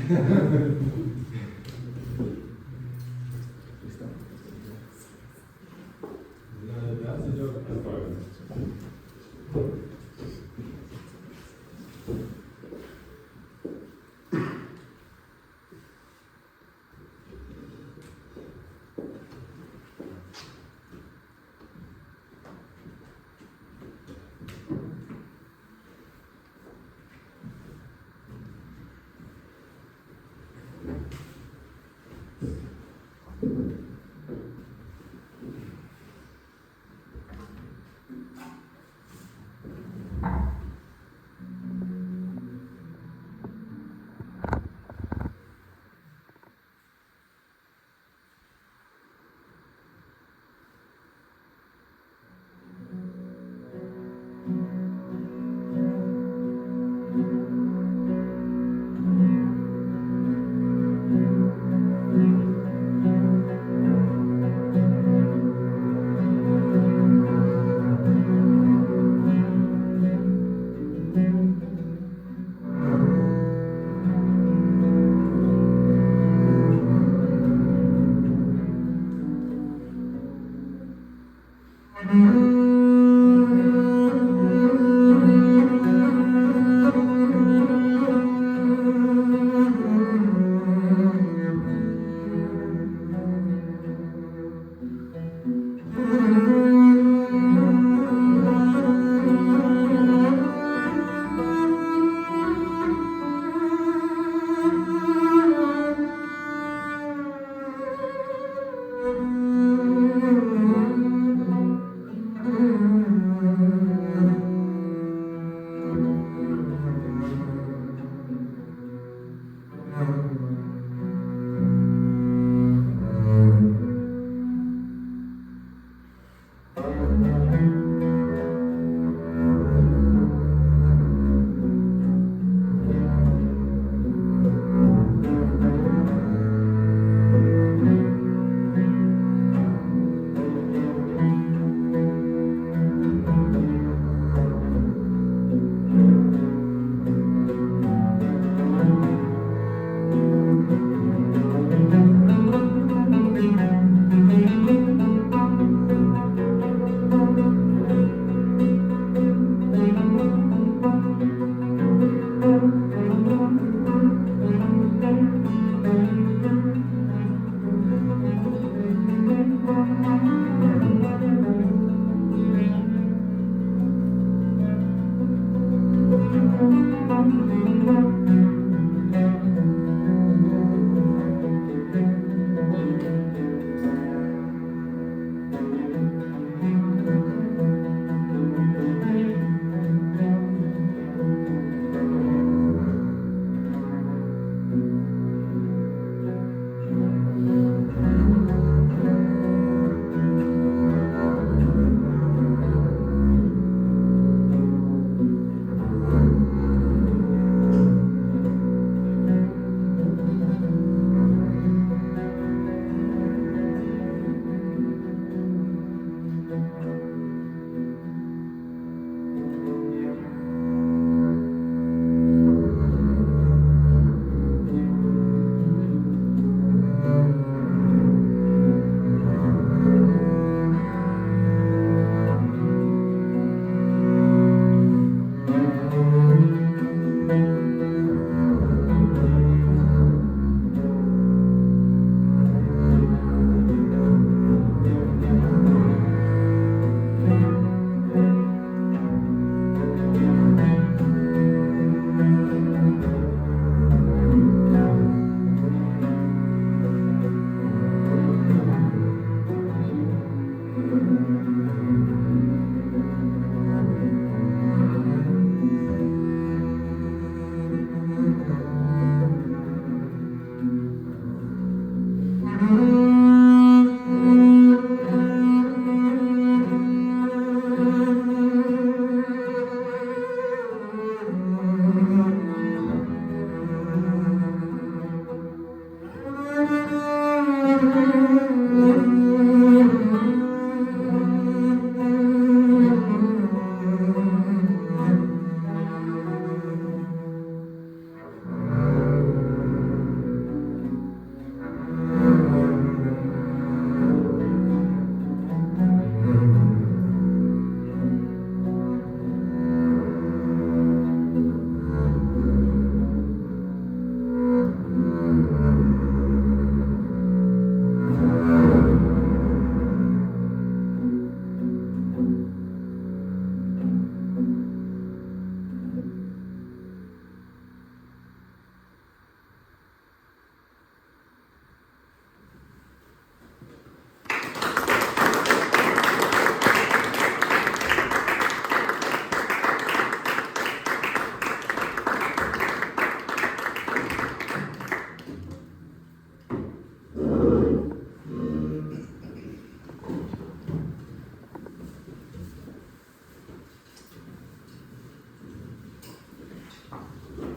Das ist ja Erfolg.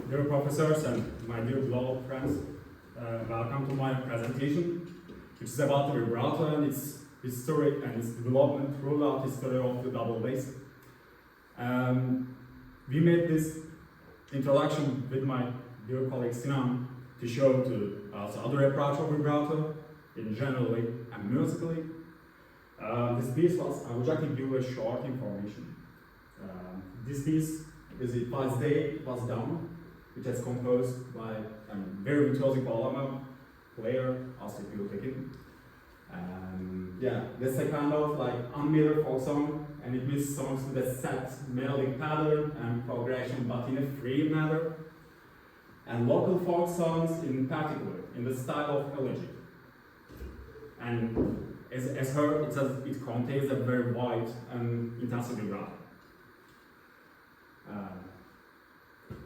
dear professors and my dear global friends, welcome to my presentation, which is about the vibrato and its history and its development throughout the history of the double bass. We made this introduction with my dear colleague Sinan to show to also other approach of vibrato in generally and musically. This piece was, I would like to give a short information. This piece is it was done, which is composed by a very virtuosic Balama player, also Tekin. Yeah, that's a kind of like unmetered folk song, and it means songs with a set melodic pattern and progression, but in a free manner. And local folk songs in particular, in the style of elegy. And as heard, it contains a very wide and intensive vibrato.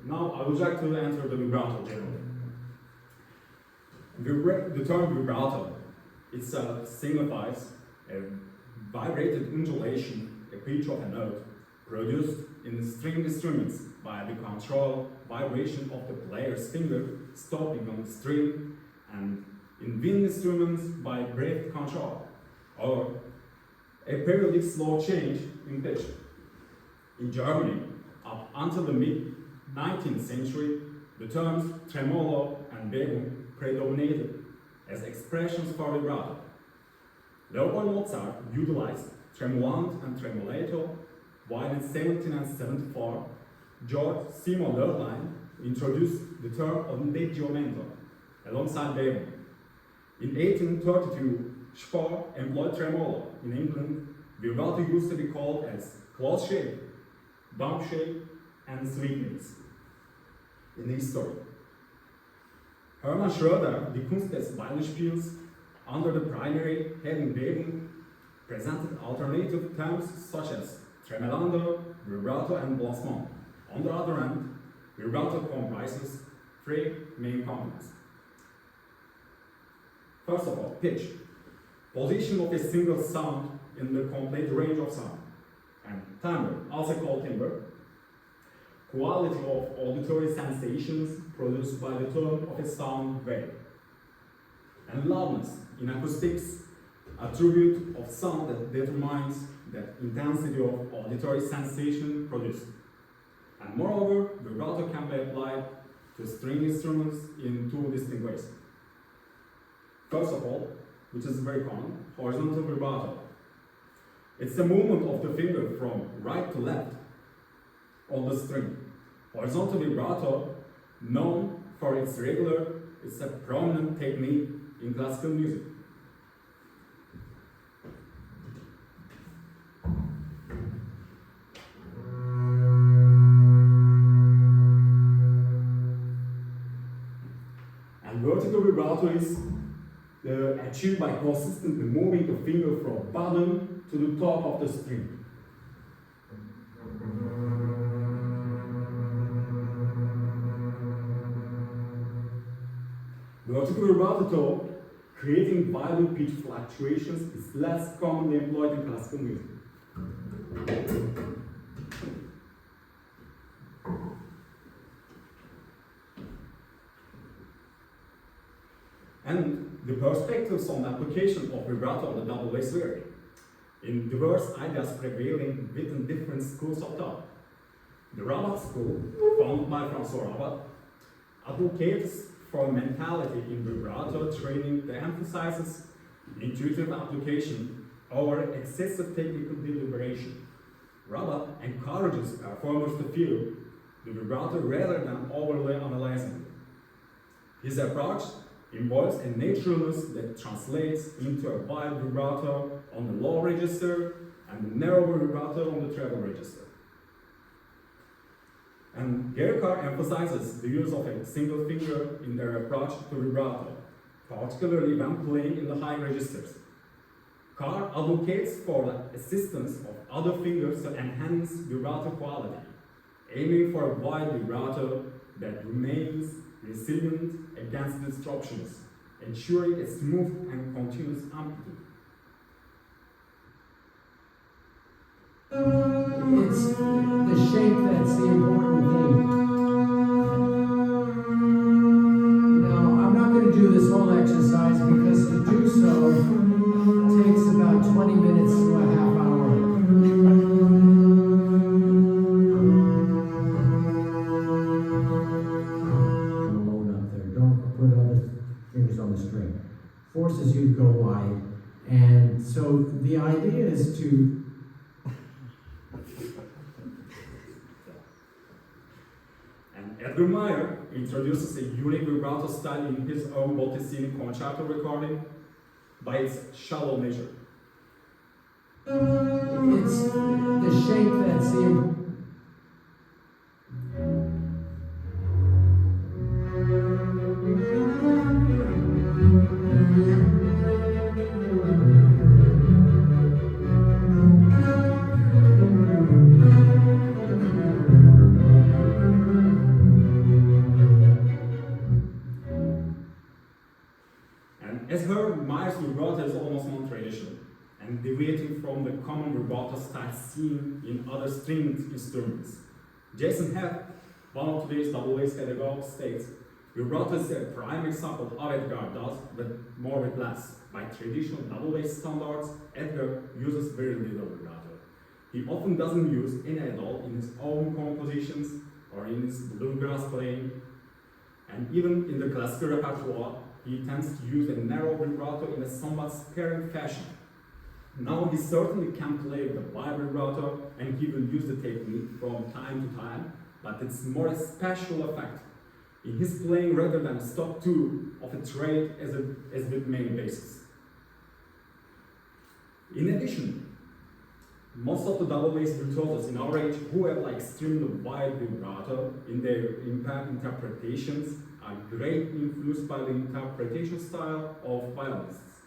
Now I would like to enter the vibrato generally. The term vibrato itself signifies a vibrated undulation, a pitch of a note, produced in string instruments by the control vibration of the player's finger stopping on the string, and in wind instruments by breath control, or a periodic slow change in pitch. In Germany, up until the mid-19th century, the terms tremolo and Begung predominated as expressions for vibrato. Leopold Mozart utilized tremolant and tremolato, while in 1774, George Simon Lerline introduced the term ondeggiamento alongside Begung. In 1832, Spohr employed tremolo. In England, vibrato used to be called as close shave, bump shave, and sweetness. In history, Hermann Schroeder, the Kunst des Weilenspiels, under the primary heading Begung, presented alternative terms such as tremolando, vibrato, and balancement. On the other hand, vibrato comprises three main components. First of all, pitch, position of a single sound in the complete range of sound, and timbre, also called timbre, quality of auditory sensations produced by the tone of a sound wave, and loudness in acoustics, attribute of sound that determines the intensity of auditory sensation produced. And moreover, vibrato can be applied to string instruments in two distinct ways. First of all, which is very common, horizontal vibrato. It's the movement of the finger from right to left on the string. Horizontal vibrato, known for its it's a prominent technique in classical music. And vertical vibrato is achieved by consistently moving the finger from bottom to the top of the string. Vertical vibrato, creating violent pitch fluctuations, is less commonly employed in classical music. And the perspectives on the application of vibrato on the double bass vary in diverse ideas prevailing within different schools of thought. The Rabat school, founded by François Rabat, advocates for mentality in vibrato training that emphasizes intuitive application over excessive technical deliberation. Rabat encourages performers to feel the vibrato rather than overly analyzing it. His approach involves a naturalness that translates into a wide vibrato on the low register and a narrower vibrato on the treble register. And Gerkar emphasizes the use of a single finger in their approach to vibrato, particularly when playing in the high registers. Carr advocates for the assistance of other fingers to enhance vibrato quality, aiming for a wide vibrato that remains resilient against disruptions, ensuring a smooth and continuous amplitude. It's the shape that's the important thing. Edgar Meyer introduces a unique vibrato style in his own Botticini concerto recording by its shallow nature. It's the shape that seemed. And as heard, Meyer's vibrato is almost non-traditional and deviating from the common vibrato style seen in other stringed instruments. Jason Head, one of today's double bass pedagogues, states, vibrato is a prime example of how Edgar does, but more with less. By traditional double bass standards, Edgar uses very little vibrato. He often doesn't use any at all in his own compositions or in his bluegrass playing, and even in the classical repertoire, he tends to use a narrow vibrato in a somewhat sparing fashion. Now he certainly can play with a wide vibrato, and he will use the technique from time to time, but it's more a special effect in his playing rather than a stop two of a trait as with main basses. In addition, most of the double bass virtuosos in our age who have extremely wide vibrato in their interpretations are greatly influenced by the interpretation style of violinists.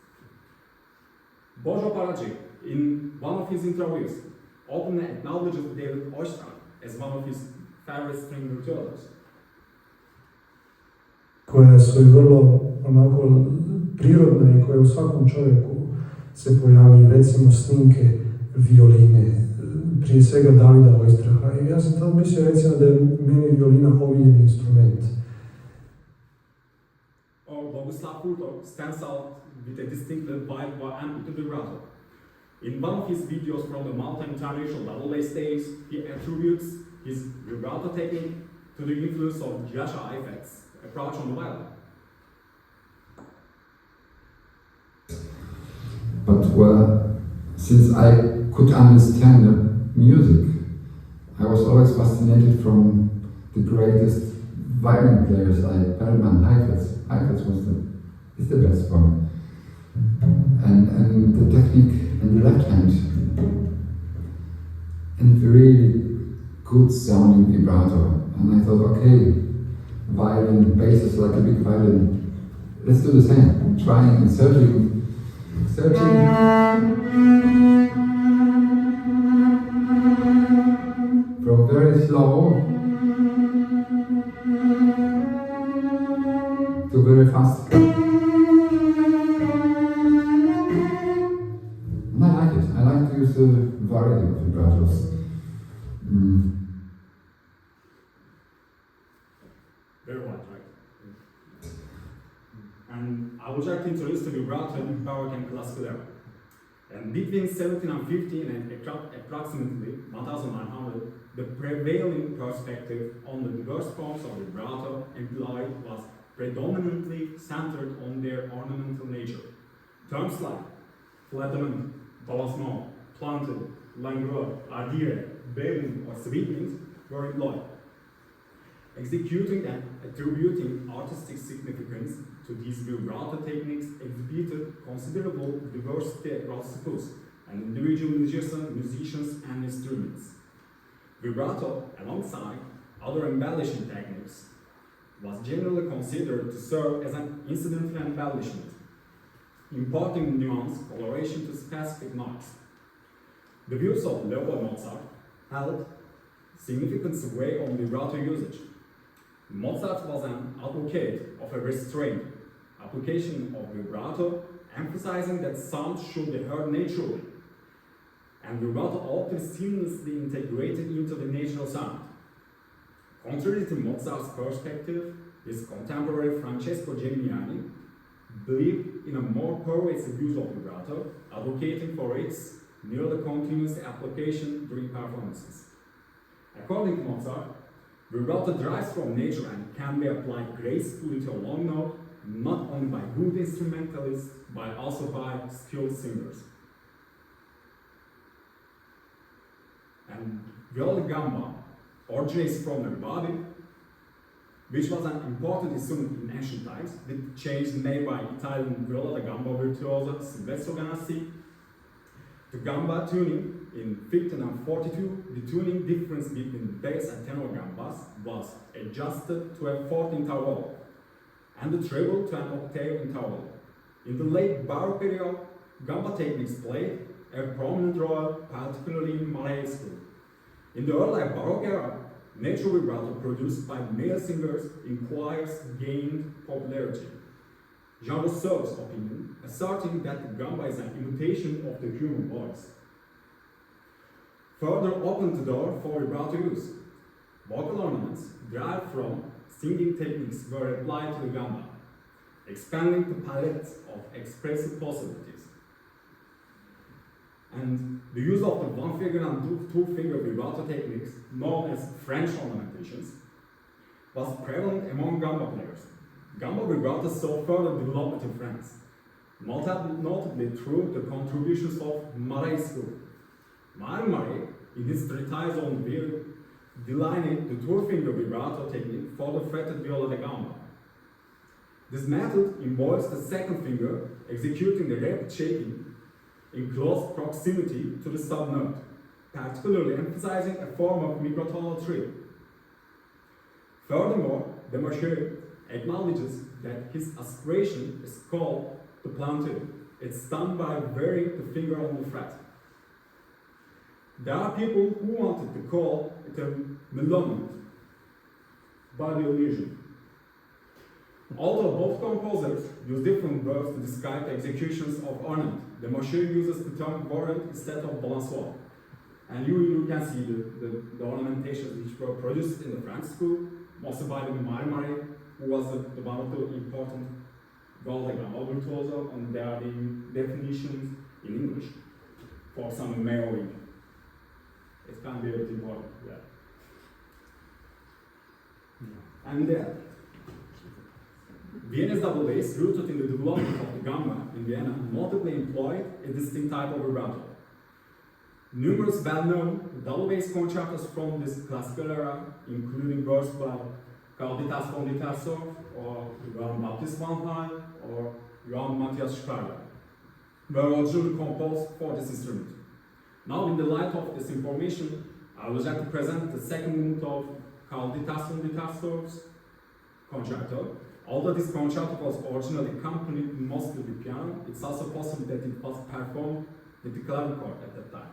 Bojo Paraji, in one of his interviews, openly acknowledges David Oistrakh as one of his favorite string virtuosos. Koja su vrlo onako prirodna i koja u svakom čovjeku se pojavljaju, recimo snimke violine, prije svega Davida Oistraha. I ja sam tad mislio recimo da je meni violina omiljeni instrument. Or Boguslav Furtov stands out with a distinctly wide amplitude vibrato. In one of his videos from the Malta International Double Bass days, he attributes his vibrato technique to the influence of Jascha Eiffet's approach on the violin. But well, since I could understand the music, I was always fascinated from the greatest violin players like Perlman, Heifetz. Heifetz is the best for me. And the technique in the left hand, and really good sounding vibrato. And I thought, okay, violin, bass is like a big violin. Let's do the same. Trying and searching. From very slow to very fast. And I like it. I like to use the variety of vibratos. Very wide, right? And I would like to introduce the vibrato in Baroque and classical era. And between 1715 and approximately 1900, the prevailing perspective on the diverse forms of vibrato employed was predominantly centered on their ornamental nature. Terms like flattement, balancement, planted, langueur, ardire, bearing, or sweepings were employed, executing and attributing artistic significance to these vibrato techniques exhibited considerable diversity across schools and individual musicians and instruments. Vibrato, alongside other embellishing techniques, was generally considered to serve as an incidental embellishment, imparting nuance, coloration to specific notes. The views of Leopold Mozart held significant sway on vibrato usage. Mozart was an advocate of a restrained application of vibrato, emphasizing that sound should be heard naturally, and vibrato often seamlessly integrated into the natural sound. Contrary to Mozart's perspective, his contemporary Francesco Geminiani believed in a more pervasive use of vibrato, advocating for its nearly continuous application during performances. According to Mozart, vibrato derives from nature and can be applied gracefully to a long note, not only by good instrumentalists, but also by skilled singers. And viola gamba originates from the body which was an important instrument in ancient times, with changes made by Italian viola da gamba virtuoso Silvestro Ganassi. The gamba tuning in 1542, the tuning difference between bass and tenor gambas was adjusted to a fourth interval, and the treble to an octave interval. In the late Baroque period, gamba techniques played a prominent role, particularly in Malay school. In the early Baroque era, natural vibrato produced by male singers in choirs gained popularity. Jean Rousseau's opinion, asserting that the gamba is an imitation of the human voice, further opened the door for vibrato use. Vocal ornaments derived from singing techniques were applied to the gamba, expanding the palette of expressive possibilities. And the use of the one-finger and two-finger vibrato techniques, known as French ornamentations, was prevalent among gamba players. Gamba vibrato saw further development in France, notably through the contributions of Marais school. Marais, in his treatise on viol, delineated the two-finger vibrato technique for the fretted viola da gamba. This method involves the second finger executing the rapid shaking in close proximity to the subnote, particularly emphasizing a form of microtonal trill. Furthermore, Demarchais acknowledges that his aspiration is called the planter. It's done by varying the finger on the fret. There are people who wanted to call it a melodic by the illusion. Although both composers use different verbs to describe the executions of ornament, Demarchais uses the term warrant instead of balançoire. And you can see the ornamentations which were produced in the French school, mostly by the Marais, who was one of the important viola da gamba virtuoso, and there are the definitions in English. For example, Mayoing. It can be a bit important, yeah. And Vienna's double bass, rooted in the development of the gamba in Vienna, notably employed a distinct type of vibrato. Numerous well-known double bass concertos from this classical era, including works by Carl Ditas von Dietersdorf, or Johann Baptist van Halen, or Johann Matthias Schrader, were originally composed for this instrument. Now, in the light of this information, I would like to present the second movement of Carl Ditas von Dietersdorf's concerto. Although this concerto was originally accompanied mostly with piano, it's also possible that it was performed with the clavichord at that time.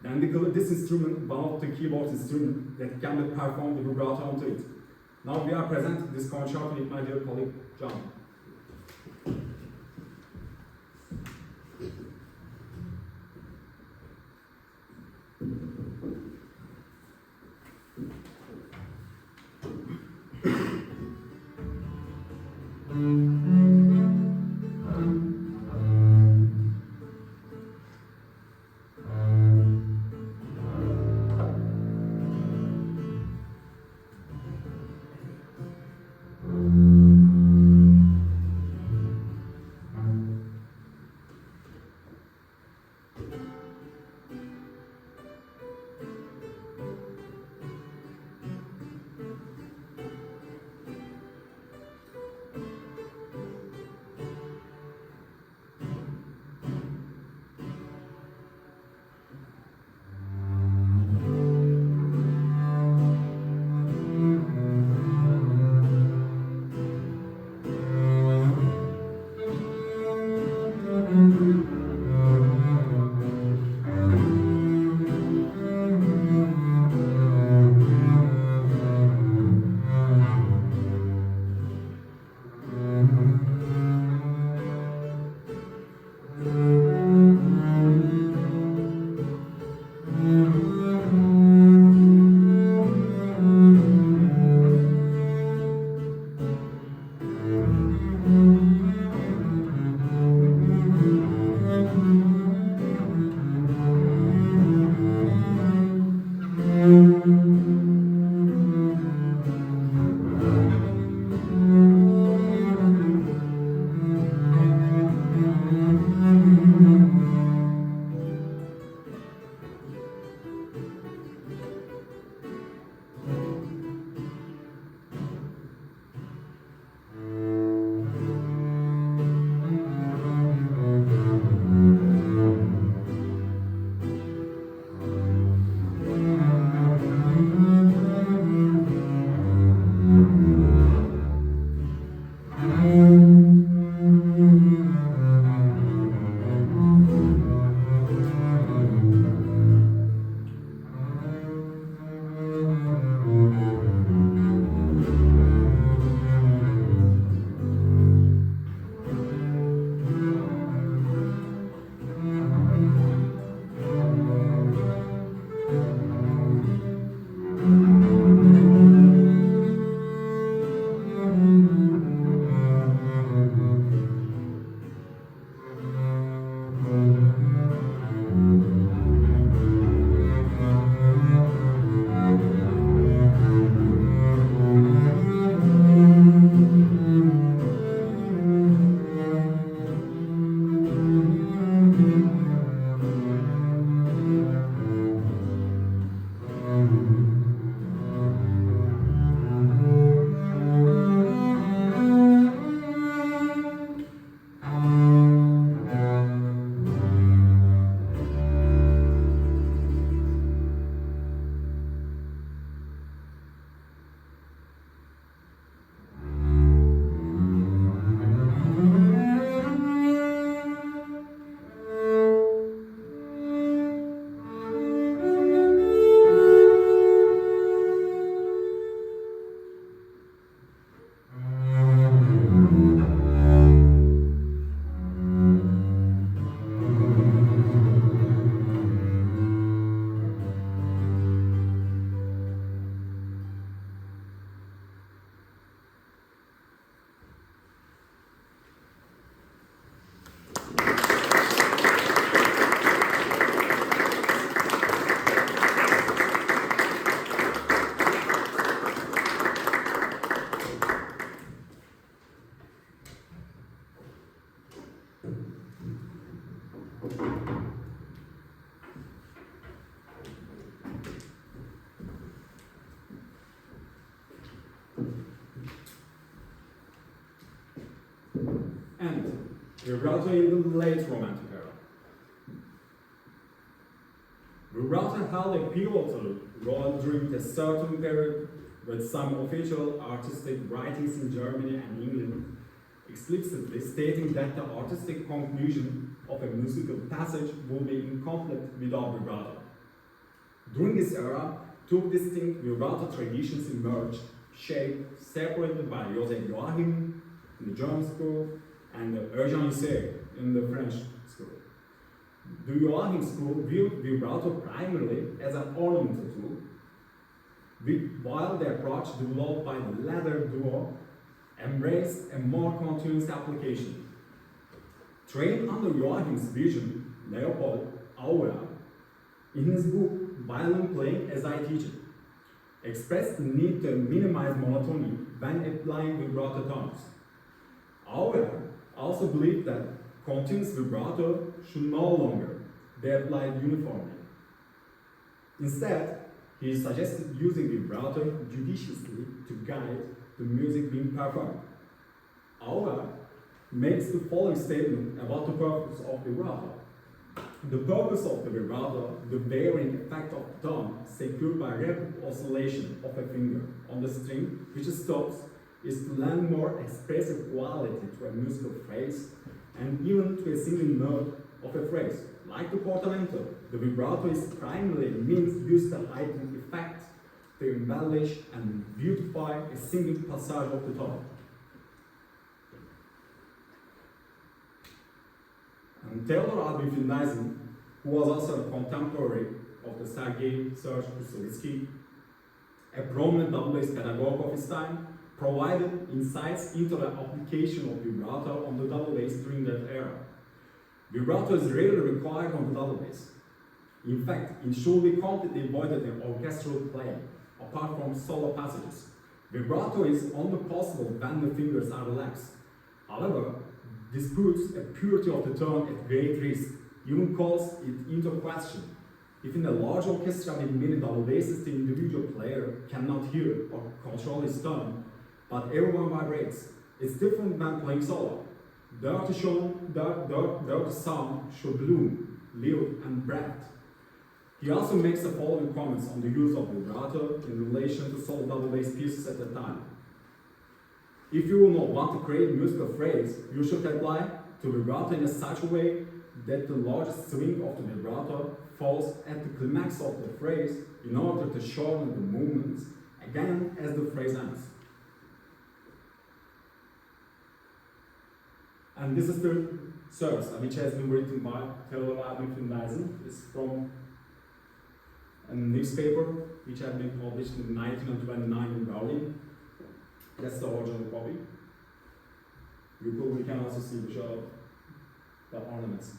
Then this instrument, one of the keyboard instruments that can be performed with vibrato onto it. Now we are presenting this concerto with my dear colleague, John. Vibrato in the late Romantic era. Vibrato held a pivotal role during a certain period, with some official artistic writings in Germany and England explicitly stating that the artistic conclusion of a musical passage will be incomplete without vibrato. During this era, two distinct vibrato traditions emerged, shaped separated by Joseph Joachim in the German school and Eugène Issei in the French school. The Joachim school viewed vibrato primarily as an ornamental tool, while the approach developed by the latter duo embraced a more continuous application. Trained under Joachim's vision, Leopold Auer, in his book Violin Playing as I Teach It, expressed the need to minimize monotony when applying vibrato tones. Auer also believed that continuous vibrato should no longer be applied uniformly. Instead, he suggested using vibrato judiciously to guide the music being performed. Auer makes the following statement about the purpose of vibrato. The purpose of the vibrato, the varying effect of the tone secured by rapid oscillation of a finger on the string which stops, is to lend more expressive quality to a musical phrase and even to a single note of a phrase. Like the portamento, the vibrato is primarily a means used to heighten effect, to embellish and beautify a single passage of the tone. And Theodor Albin Neisen, who was also a contemporary of the Sergei Kusevitsky, a prominent double bass pedagogue of his time, provided insights into the application of vibrato on the double bass during that era. Vibrato is rarely required on the double bass. In fact, it should be completely avoided in orchestral playing, apart from solo passages. Vibrato is only possible when the fingers are relaxed. However, this puts a purity of the tone at great risk, even calls it into question. If in a large orchestra with many double basses, the individual player cannot hear or control his tone, but everyone vibrates. It's different than playing solo. The sound should bloom, live, and breathe. He also makes the following comments on the use of vibrato in relation to solo double bass pieces at the time. If you will not want to create a musical phrase, you should apply to vibrato in such a way that the largest swing of the vibrato falls at the climax of the phrase in order to shorten the movements again as the phrase ends. And this is the source, which has been written by Theodor Albin Neisen. It's from a newspaper which had been published in 1929 in Berlin. That's the original copy. We can also see the ornaments.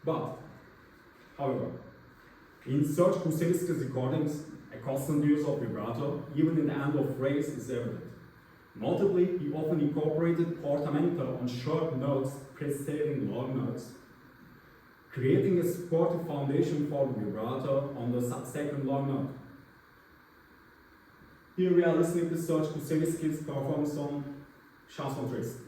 But, however, in Serge Kusevitsky's recordings, a constant use of vibrato, even in the end of phrase, is evident. Notably, he often incorporated portamento on short notes preceding long notes, creating a supportive foundation for the vibrato on the second long note. Here we are listening to Serge Kusevitsky's performance on Chanson Triste.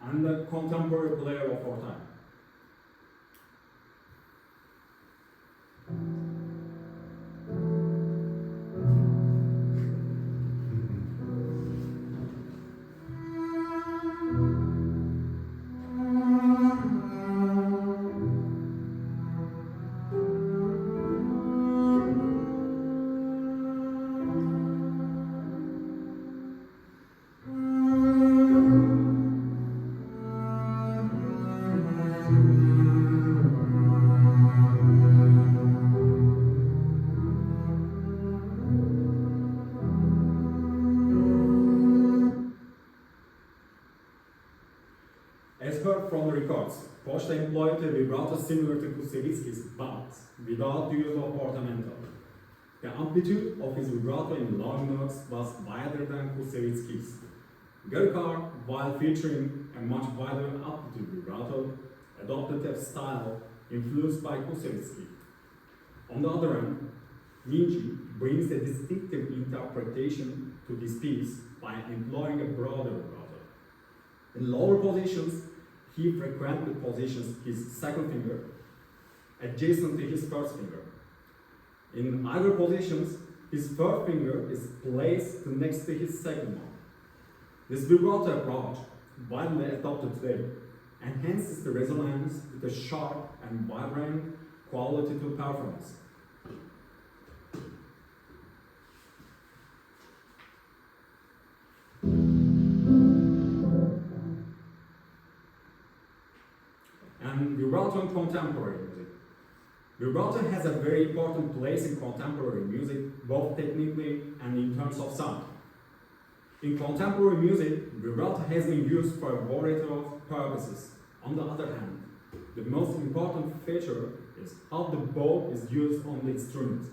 and a contemporary player of our time. As heard from the records, Posta employed a vibrato similar to Kusevitsky's, but without the use of portamento. The amplitude of his vibrato in long notes was wider than Kusevitsky's. Gerkar, while featuring a much wider amplitude vibrato, adopted a style influenced by Kusevitsky. On the other hand, Nietzsche brings a distinctive interpretation to this piece by employing a broader vibrato. In lower positions, he frequently positions his second finger adjacent to his first finger. In other positions, his third finger is placed next to his second one. This vibrato approach, widely adopted today, enhances the resonance with a sharp and vibrant quality to performance. And vibrato in contemporary music. Vibrato has a very important place in contemporary music, both technically and in terms of sound. In contemporary music, vibrato has been used for a variety of purposes. On the other hand, the most important feature is how the bow is used on the instrument.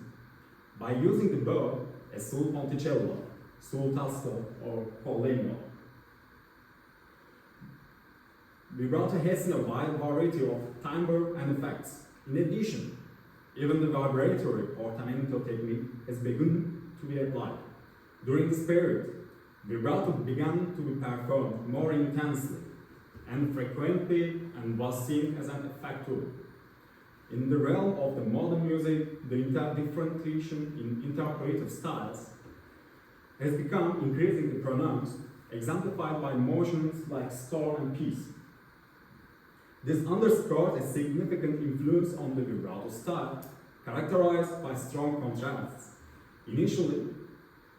By using the bow, a sul ponticello, sul tasto, or collegno, vibrato has a wide variety of timbre and effects. In addition, even the vibratory portamento technique has begun to be applied. During this period, vibrato began to be performed more intensely and frequently and was seen as an effect tool. In the realm of the modern music, the differentiation in interpretive styles has become increasingly pronounced, exemplified by motions like storm and peace. This underscores a significant influence on the vibrato style, characterized by strong contrasts. Initially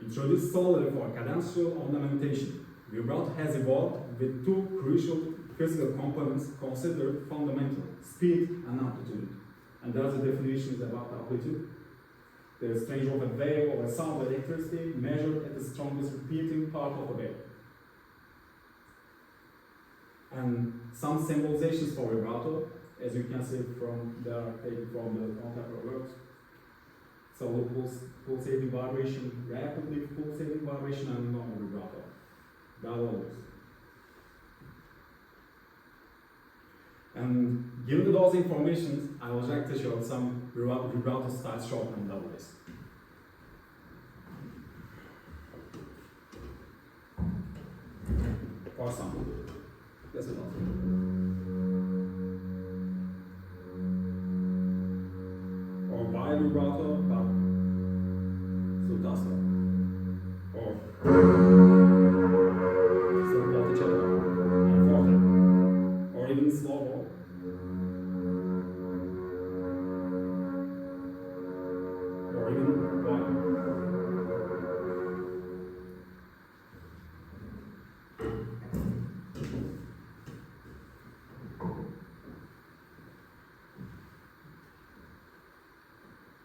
introduced solely for cadential ornamentation, vibrato has evolved with two crucial physical components considered fundamental: speed and amplitude. And there's the definitions about the amplitude. The exchange of a wave or a sound electricity measured at the strongest repeating part of a wave. And some symbolizations for vibrato, as you can see they are taken from the contemporary works. So pulsating vibration, rapidly pulsating vibration, and normal vibrato. That always. And given those informations, I would like to show some vibrato style short and double bass. For example, this is also. Or wide vibrato, but sul tasto. Or sul ponticello and forte. Or even slow roll. Or even wide.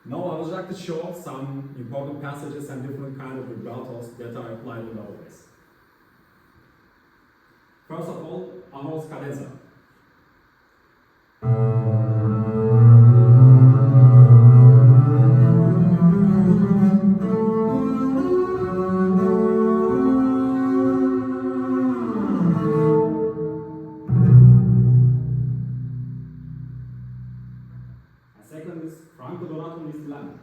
Now I would like to show some important passages and different kinds of vibratos that are applied in our ways. First of all, Amo's cadenza. And second is Franco Donato Mistilano.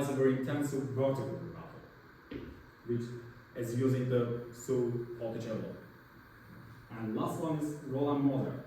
applies a very intensive vertical vibrato, which is using the su forticello. And last one is Roland Moller.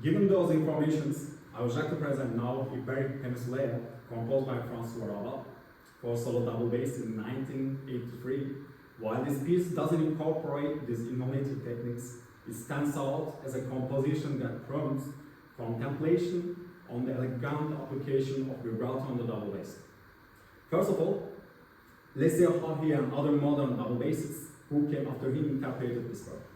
Given those informations, I would like to present now a very famous layer composed by François Rabat for solo double bass in 1983. While this piece doesn't incorporate these innovative techniques, it stands out as a composition that prompts contemplation on the elegant application of vibrato on the double bass. First of all, let's see how he and other modern double bassists who came after him interpreted this work.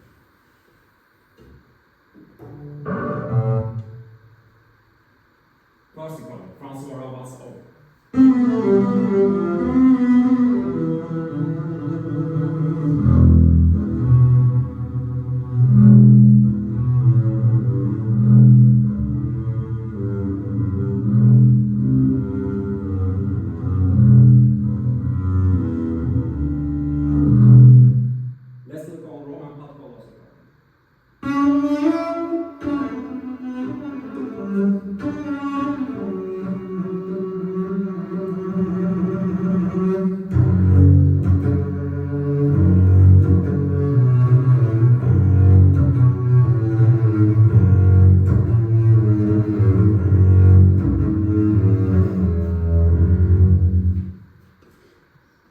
Classical, François Rabat's own. Let's look on Roman Patkolo's.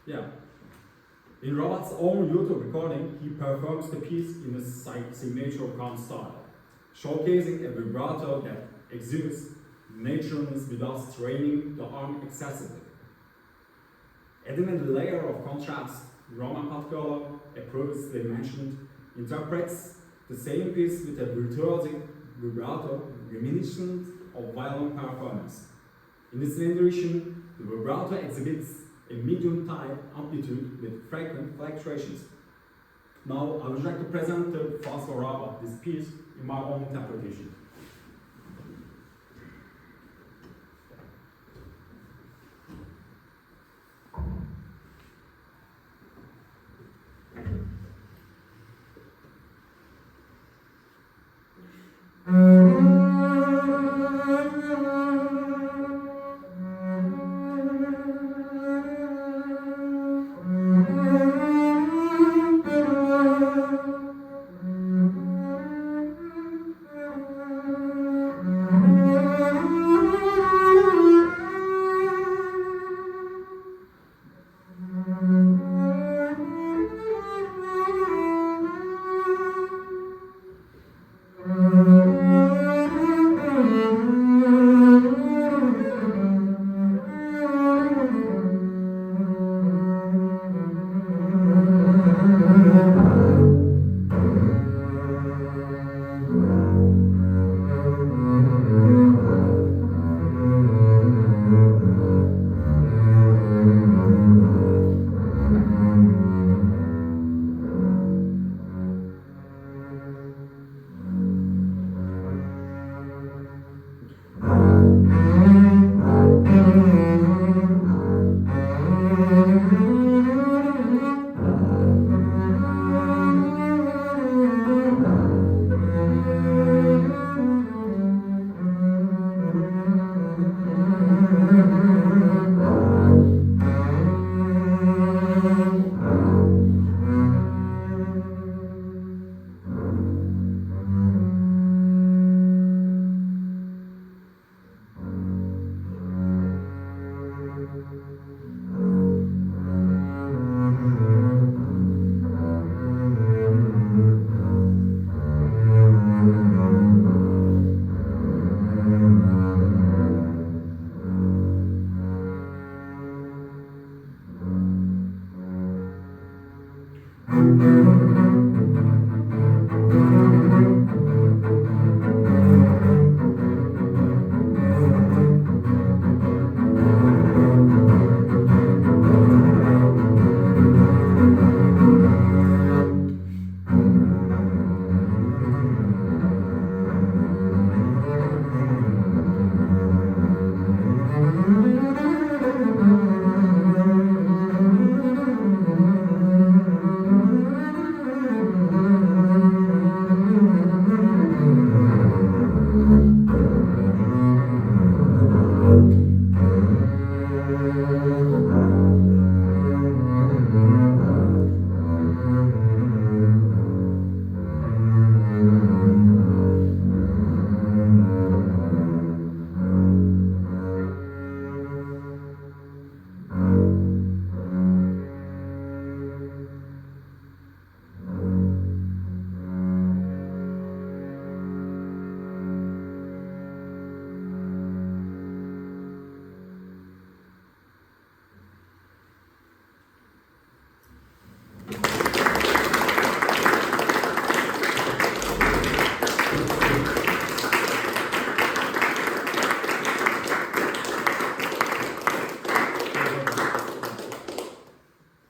Yeah. In Rabat's own YouTube recording, he performs the piece in a signature count style, showcasing a vibrato that exudes naturalness without straining the arm excessively. Adding a layer of contrast, Roman Patkolo, a previously mentioned, interprets the same piece with a virtuosic vibrato reminiscent of violin performance. In this rendition, the vibrato exhibits a medium-type amplitude with frequent fluctuations. Now, I would like to present to François Rabat this piece in my own interpretation.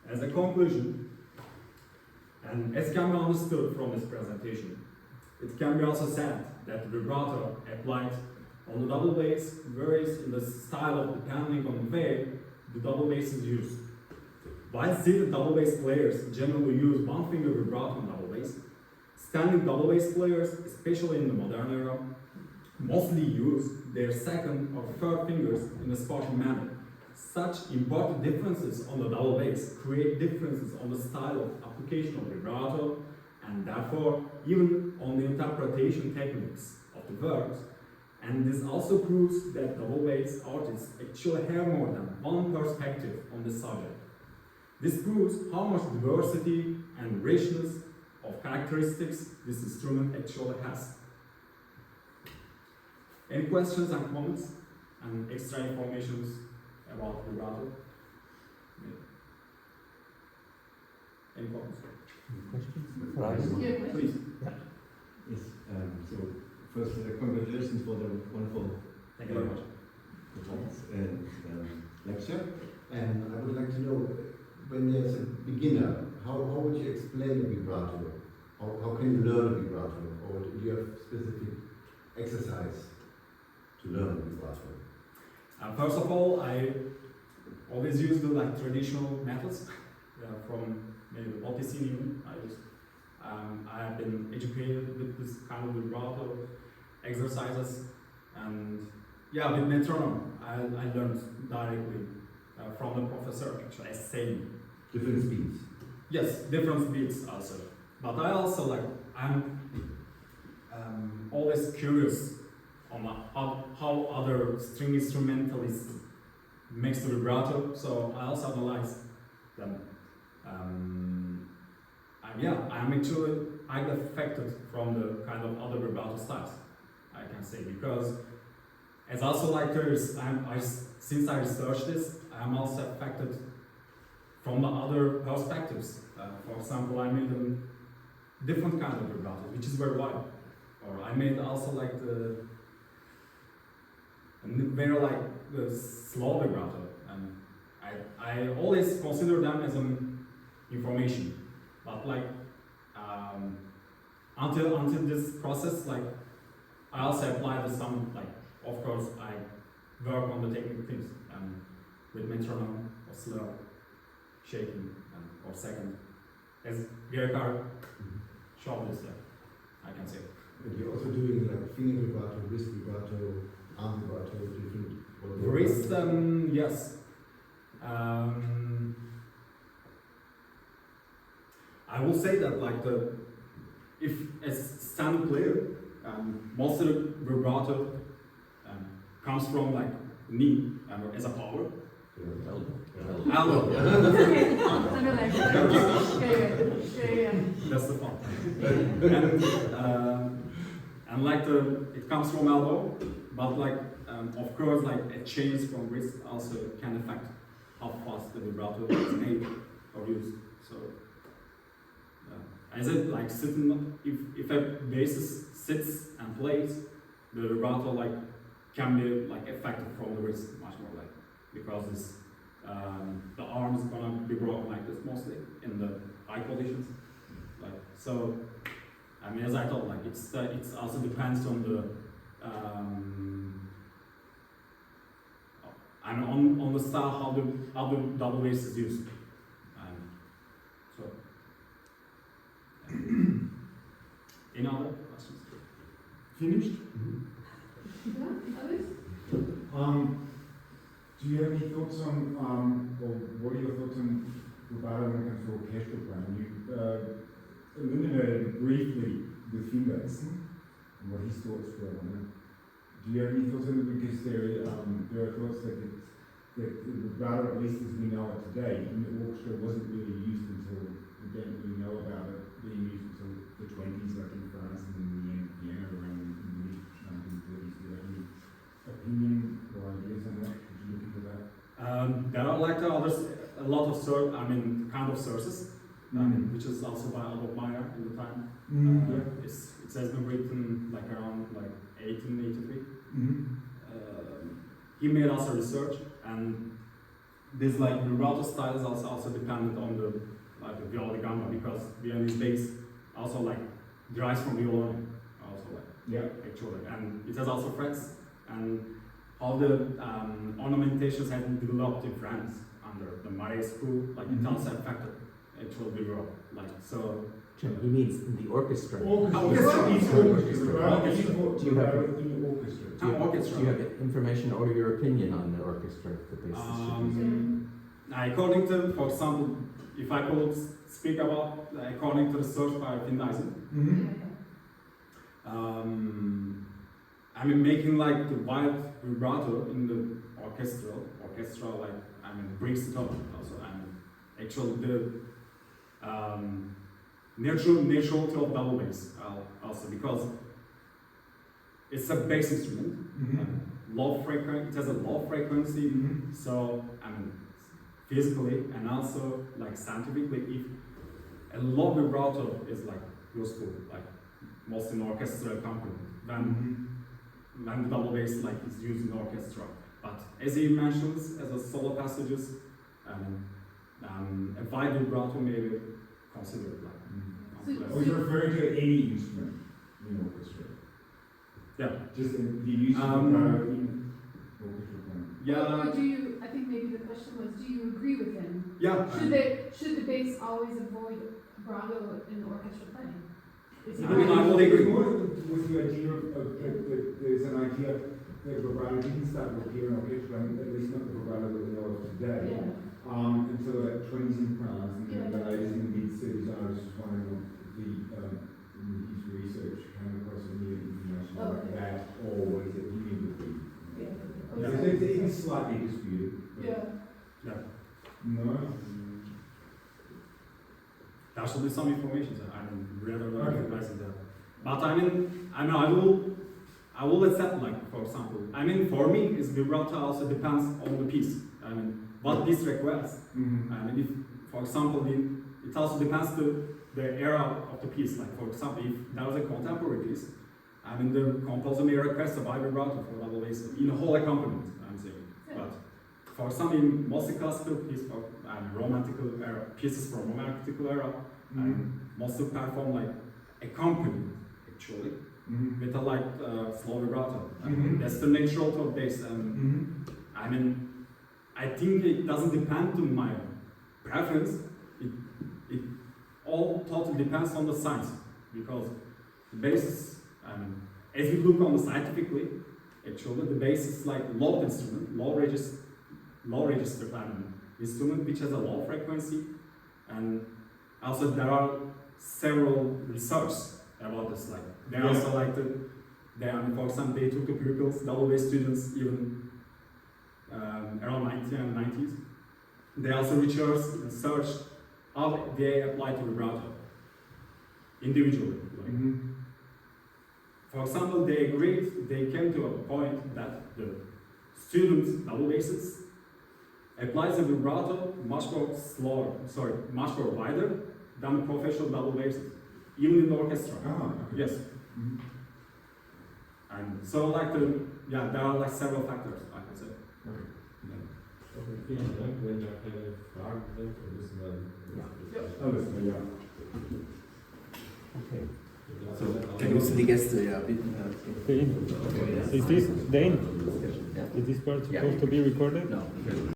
As a conclusion, and as can be understood from this presentation, it can be also said that the vibrato applied on the double bass varies in the style of depending on the way the double bass is used. While seated double bass players generally use one finger vibrato on double bass, standing double bass players, especially in the modern era, mostly use their second or third fingers in a special manner. Such important differences on the double bass create differences on the style of application of vibrato and therefore even on the interpretation techniques of the works. And this also proves that double bass artists actually have more than one perspective on this subject. This proves how much diversity and richness of characteristics this instrument actually has. Any questions and comments and extra informations about vibrato? Any comments? Questions? Please. Yes. So first, congratulations for the wonderful Thank you very much. performance and lecture. And I would like to know, when there's a beginner, how would you explain a vibrato? How can you learn a vibrato? Or do you have specific exercise to learn vibrato? First of all, I always use the traditional methods from maybe the Balticini even. I have been educated with this kind of vibrato exercises, and yeah, with metronome, I learned directly from the professor actually as saying. Different speeds. Yes, different beats also. But I also I'm always curious on how other string instrumentalists makes the vibrato, so I also analyze them. I'm actually affected from the kind of other vibrato styles, I can say, because as also since I researched this, I'm also affected from the other perspectives. For example, I made a different kind of vibrato, which is very wide. Or I made also the slow vibrato, and I always consider them as an information. But until this process, I also apply some of course I work on the technical things with metronome or slow shaking or second, as Gerhard showed this, I can say. And you're also doing finger vibrato, wrist vibrato, arm vibrato, different. Wrist, yes. I will say that if as standing player, most of the vibrato comes from knee as a power. Elbow. That's the fun. And it comes from elbow, but of course a change from wrist also can affect how fast the vibrato is made or used. So as it sitting, if a bassist sits and plays, the vibrato can be affected from the wrist much more because this the arm is gonna be broken like this mostly in the high positions. So as I thought, it's also depends on the on the style how the double bass is used. So any other questions? Finished? Do you have any thoughts on, or what are your thoughts on vibrato when it comes to orchestral playing? You illuminated briefly with Fingers and what his thoughts were on it. Do you have any thoughts on it? Because there are thoughts that the vibrato, at least as we know it today, in the orchestra wasn't really used until, we don't really know about it being used until the 20s, like in France and in the end, Vienna around in the mid-1930s. Do you have any opinion or ideas on that? Could you look into that? There are like a lot of kind of sources, which is also by Albert Meyer in the time. It has been written like around 1883. He made also research, and this vibrato style is also dependent on the viola da gamba, because Viennese bass also derives from violin, actually, and it has also frets, and all the ornamentations have been developed in France under the Marais school, it also affected actual vibrato, so. He means the orchestra. Orchestra. Do you have Orchestra. Do you have information or your opinion on the orchestra? The basis should be? According to, for example, if I could speak about, according to research by Findeisen, making the wide vibrato in the orchestra, brings it up also. Actually the naturality of double bass also, because it's a bass instrument, it has a low frequency, so physically and also scientifically, if a low vibrato is useful, mostly in orchestral accompaniment, then the double bass is used in the orchestra. But as he mentions, as a solo passages, a wide vibrato may be considered Are you referring to any instrument in orchestra? Yeah. Just the use of vibrato in orchestra playing? Yeah. Or do you, I think maybe the question was, do you agree with him? Yeah. Should the bass always avoid vibrato in orchestra playing? I will agree. With the idea that there's an idea that vibrato didn't start to appear in orchestra, at least not the vibrato that we know of today. Yeah. Until the 20s in France, and then the 80s and mid-30s, I was just wondering in his research came across any information like that, or what is it union with Yeah. It's slightly disputed. Yeah. No? There should be some information that rather recognizing that. But I will accept, for example, for me, is vibrato also depends on the piece. What piece requires. If, for example, it also depends the era of the piece. For example, if there was a contemporary piece, the composer may request a vibrato for double bass in a whole accompaniment, I'm saying. Yeah. But for some in mostly classical pieces, romantical era, pieces from romantical era, mostly perform accompaniment, actually, with a slow vibrato. That's the natural of bass. I think it doesn't depend on my preference. It all totally depends on the science, because the bass is, as we look on the scientifically, actually the bass is low instrument, low register instrument which has a low frequency, and also there are several research about this. They also for example, they took the pupils, double bass students, even around 1990s. They also researched how they apply to vibrato individually. For example, they came to a point that the students, double basses, applies the vibrato much more wider than the professional double basses, even in the orchestra. Yes. And so there are several factors, I can say. Vielen Dank. Wenn da keine Fragen sind, dann müssen wir Alles klar, ja. Okay. So, dann müssen die Gäste bitten. Is this Dane? Yeah. Is this part supposed Yeah. to be recorded? No.